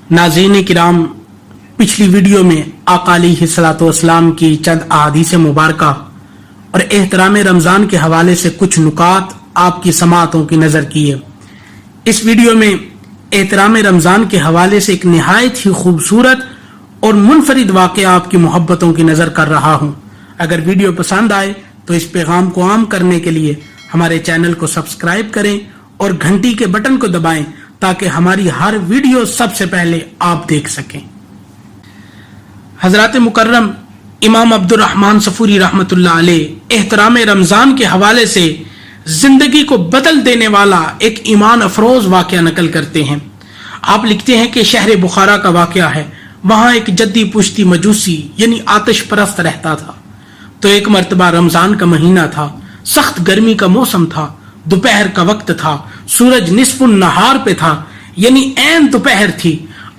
नाज़रीन किराम, पिछली वीडियो में आका अलैहिस्सलाम की चंद अहादीस मुबारका और एहतराम रमज़ान के हवाले से कुछ नुकात आपकी समाअतों की नज़र की है। इस वीडियो में एहतराम रमज़ान के हवाले से एक निहायत ही खूबसूरत और मुनफरिद वाक़या आपकी मोहब्बतों की नज़र कर रहा हूँ। अगर वीडियो पसंद आए तो इस पैगाम को आम करने के लिए हमारे चैनल को सब्सक्राइब करें और घंटी के बटन को दबाएं ताकि हमारी हर वीडियो सबसे पहले आप देख सकें। हजरत मुकर्रम इमाम अब्दुर रहमान सफूरी रहमतुल्लाह अलैह एहतराम रमज़ान के हवाले से जिंदगी को बदल देने वाला एक ईमान अफरोज वाक़या नकल करते हैं। आप लिखते हैं कि शहर बुखारा का वाक़या है। वहां एक जद्दी पुश्ती मजूसी यानी आतिश परस्त रहता था। तो एक मर्तबा रमजान का महीना था, सख्त गर्मी का मौसम था, दोपहर का वक्त था, सूरज निस्फुन नहार पे था यानी ऐन दोपहर थी।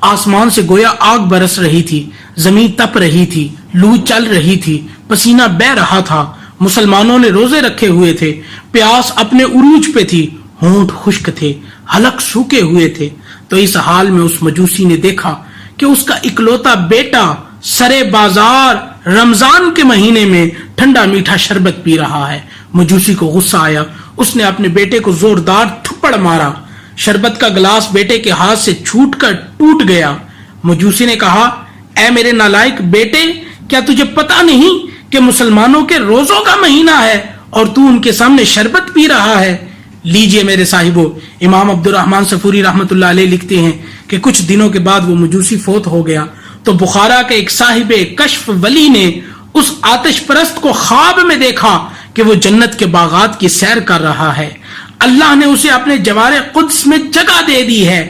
आसमान से गोया आग बरस रही थी, जमीन तप रही थी, लू चल रही थी, पसीना बह रहा था। मुसलमानों ने रोजे रखे हुए थे, प्यास अपने उरूज पे थी, होंठ खुश्क थे, हलक सूखे हुए थे। तो इस हाल में उस मजूसी ने देखा कि उसका इकलौता बेटा सरे बाजार रमजान के महीने में ठंडा मीठा शरबत पी रहा है। मजूसी को गुस्सा आया, उसने अपने बेटे को जोरदार थप्पड़ मारा। शरबत का गिलास बेटे के हाथ से छूटकर टूट गया। मजूसी ने कहा, ऐ मेरे नालायक बेटे, क्या तुझे पता नहीं कि मुसलमानों के रोजों का महीना है और तू उनके सामने शरबत पी रहा है? लीजिए मेरे साहिबो, इमाम अब्दुर रहमान सफूरी रहमतुल्लाह अलैह लिखते हैं कि कुछ दिनों के बाद वो मजूसी फोत हो गया। तो बुखारा के एक साहिब कश्फ वली ने उस आतिश परस्त को ख्वाब में देखा कि वो जन्नत के बागात की सैर कर रहा है। अल्लाह ने उसे अपने जवारे कुद्स में जगह दे दी है।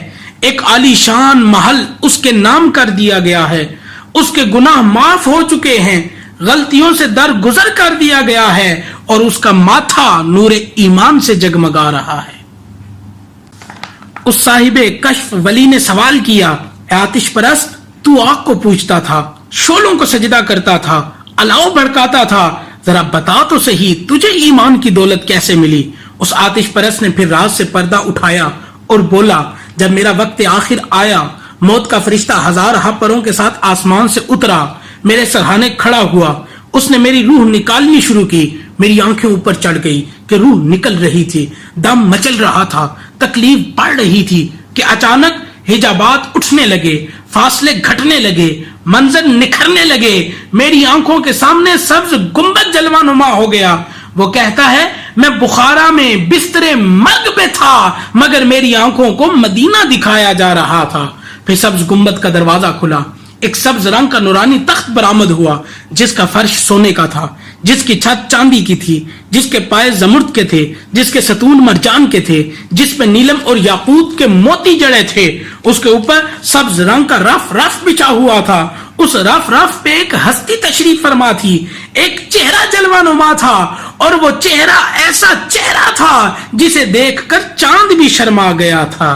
एक आलीशान महल उसके नाम कर दिया गया है। उसके गुनाह माफ हो चुके हैं, गलतियों से दरगुजर कर दिया गया है और उसका माथा नूरे ईमान से जगमगा रहा है। उस साहिबे कश्फ वली ने सवाल किया, आतिश परस्त, तू आग को पूजता था, शोलों को सजदा करता था, अलाव भड़काता था, जरा बता तो सही तुझे ईमान की दौलत कैसे मिली? उस आतिश परस्त ने फिर राज से पर्दा उठाया और बोला, जब मेरा वक्त आखिर आया, मौत का फरिश्ता हजार परों के साथ आसमान से उतरा, मेरे सरहाने खड़ा हुआ, उसने मेरी रूह निकालनी शुरू की। मेरी आंखें ऊपर चढ़ गई कि रूह निकल रही थी, दम मचल रहा था, तकलीफ बढ़ रही थी कि अचानक हिजाबात उठने लगे, फासले घटने लगे, मंजर निखरने लगे। मेरी आंखों के सामने सब्ज गुंबद जलवानुमा हो गया। वो कहता है, मैं बुखारा में बिस्तरे मर्ग पे था मगर मेरी आंखों को मदीना दिखाया जा रहा था। फिर सब्ज गुंबद का दरवाजा खुला, एक सब्ज रंग का नूरानी तख्त बरामद हुआ जिसका फर्श सोने का था, जिसकी छत चांदी की थी, जिसके पाए जमुर्द के थे, जिसके सतून मरजान के थे, जिस पे नीलम और याकूत के मोती जड़े थे। उसके ऊपर सब्ज रंग का रफ बिछा हुआ था। उस रफ पे एक हस्ती तशरीफ फरमा थी, एक चेहरा जलवानुमा था और वो चेहरा ऐसा चेहरा था जिसे देखकर चांद भी शर्मा गया था।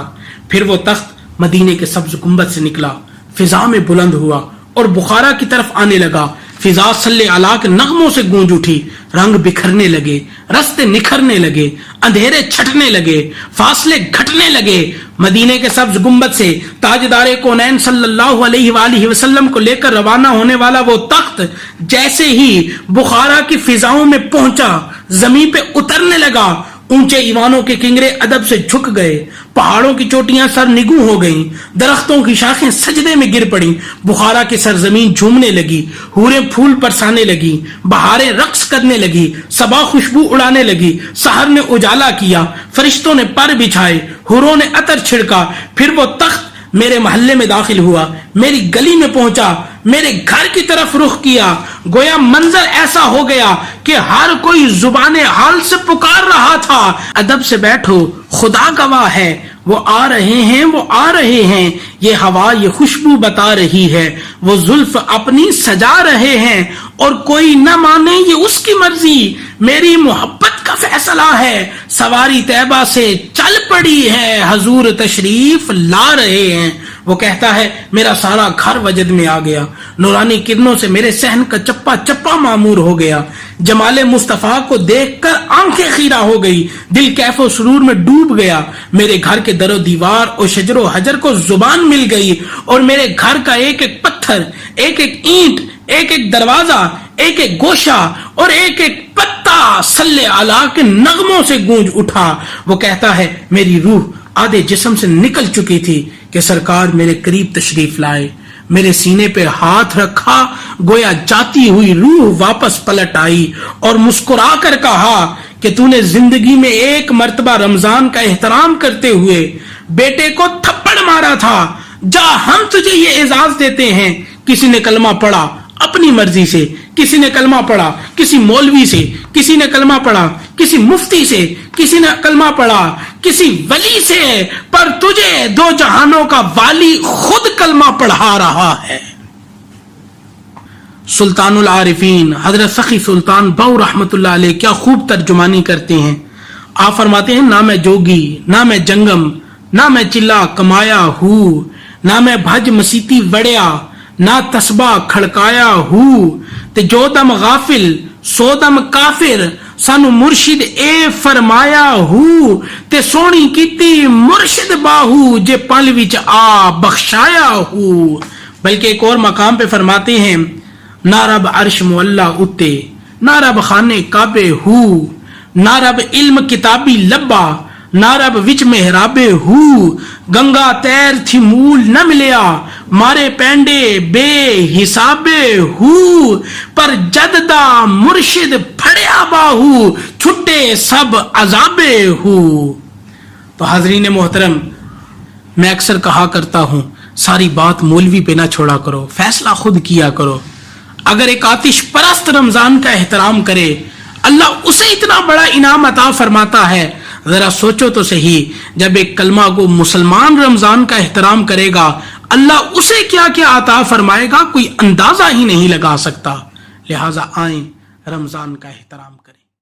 फिर वो तख्त मदीने के सब्ज गुंबद से निकला, फिजा में बुलंद हुआ और बुखारा की तरफ आने लगा। फिजा सल्ले अला के नगमों से गूंज उठी, रंग बिखरने लगे, रास्ते निखरने लगे, अंधेरे छटने लगे, फासले घटने लगे। मदीने के सब्ज गुंबद से ताजदारे कौनैन सल्लल्लाहु अलैहि वसल्लम को लेकर रवाना होने वाला वो तख्त जैसे ही बुखारा की फिजाओं में पहुंचा, जमीन पे उतरने लगा। ऊंचे ईवानों के किंगरे अदब से झुक गए, पहाड़ों की चोटियां सर निगू हो गईं, दरख्तों की शाखें सजदे में गिर पड़ी। बुखारा की सरजमीन झूमने लगी, हूरें फूल बरसाने लगी, बहारें रक्स करने लगी, सबा खुशबू उड़ाने लगी। सहर ने उजाला किया, फरिश्तों ने पर बिछाए, हुरों ने अतर छिड़का। फिर वो तख्त मेरे मोहल्ले में दाखिल हुआ, मेरी गली में पहुंचा, मेरे घर की तरफ रुख किया। गोया मंजर ऐसा हो गया कि हर कोई जुबाने हाल से पुकार रहा था, अदब से बैठो, खुदा गवाह है, वो आ रहे हैं, वो आ रहे हैं, ये हवा ये खुशबू बता रही है, वो जुल्फ अपनी सजा रहे हैं और कोई न माने ये उसकी मर्जी, मेरी मोहब्बत का फैसला है। सवारी तैबा से चल पड़ी है, हजूर तशरीफ ला रहे हैं। वो कहता है, मेरा सारा घर वजद में आ गया, नूरानी किरणों से मेरे सहन का चप्पा चप्पा मामूर हो गया। जमाले मुस्तफा को देखकर आंखें खीरा हो गई, दिल कैफो सुरूर में डूब गया। मेरे घर के दरो दीवार और शजरो हजर को जुबान मिल गई और मेरे घर का एक एक पत्थर, एक एक ईंट, एक एक दरवाजा, एक एक गोशा और एक एक पत्ता सल्ले आला के नगमों से गूंज उठा। वो कहता है मेरी रूह आधे जिस्म से निकल चुकी थी कि सरकार मेरे करीब तशरीफ लाए। मेरे सीने पे हाथ रखा, गोया जाती हुई रूह वापस पलट आई और मुस्कुरा कर कहा कि तूने जिंदगी में एक मर्तबा रमजान का एहतराम करते हुए बेटे को थप्पड़ मारा था। जा, हम तुझे ये एजाज देते हैं। किसी ने कलमा पढ़ा अपनी मर्जी से, किसी ने कलमा पढ़ा किसी मौलवी से, किसी ने कलमा पढ़ा किसी मुफ्ती से, किसी ने कलमा पढ़ा किसी वली से, पर तुझे दो जहानों का वाली खुद कलमा पढ़ा रहा है। सुल्तानुल आरिफीन हजरत सखी सुल्तान बहू रहमतुल्लाह अलैह क्या खूब तर्जुमानी करते हैं। आप फरमाते हैं ना मैं जोगी, ना मैं जंगम, ना मैं चिल्ला कमाया हूँ, ना मैं भज मसीती वड़िया, ना तस्बा खड़काया हूँ। ते जो दम गाफिल सो दम काफिर, सानू मुर्शिद ए फरमाया हूँ। ते सोनी कीती मुर्शिद बाहू, जे पल विच आ बख्शाया हूँ। बल्कि एक और मकाम पे फरमाते हैं ना रब अर्श मुअल्ला उत्ते, ना रब खाने काबे हूँ, ना रब इल्म किताबी लब्बा, ना रब विच मेहराबे हूँ। गंगा तैर थी मूल न मिलया, मारे पैंडे बे हिसाबे हूँ। पर जददा मुर्शिद फड़िया बाहू, छुट्टे सब अजाबे हूँ। तो हाजरीन मोहतरम, मैं अक्सर कहा करता हूँ सारी बात मौलवी पे ना छोड़ा करो, फैसला खुद किया करो। अगर एक आतिश परस्त रमजान का एहतराम करे, अल्लाह उसे इतना बड़ा इनाम अता फरमाता है। जरा सोचो तो सही, जब एक कलमा को मुसलमान रमजान का एहतराम करेगा, अल्लाह उसे क्या क्या अता फरमाएगा कोई अंदाजा ही नहीं लगा सकता। लिहाजा आए रमजान का एहतराम करें।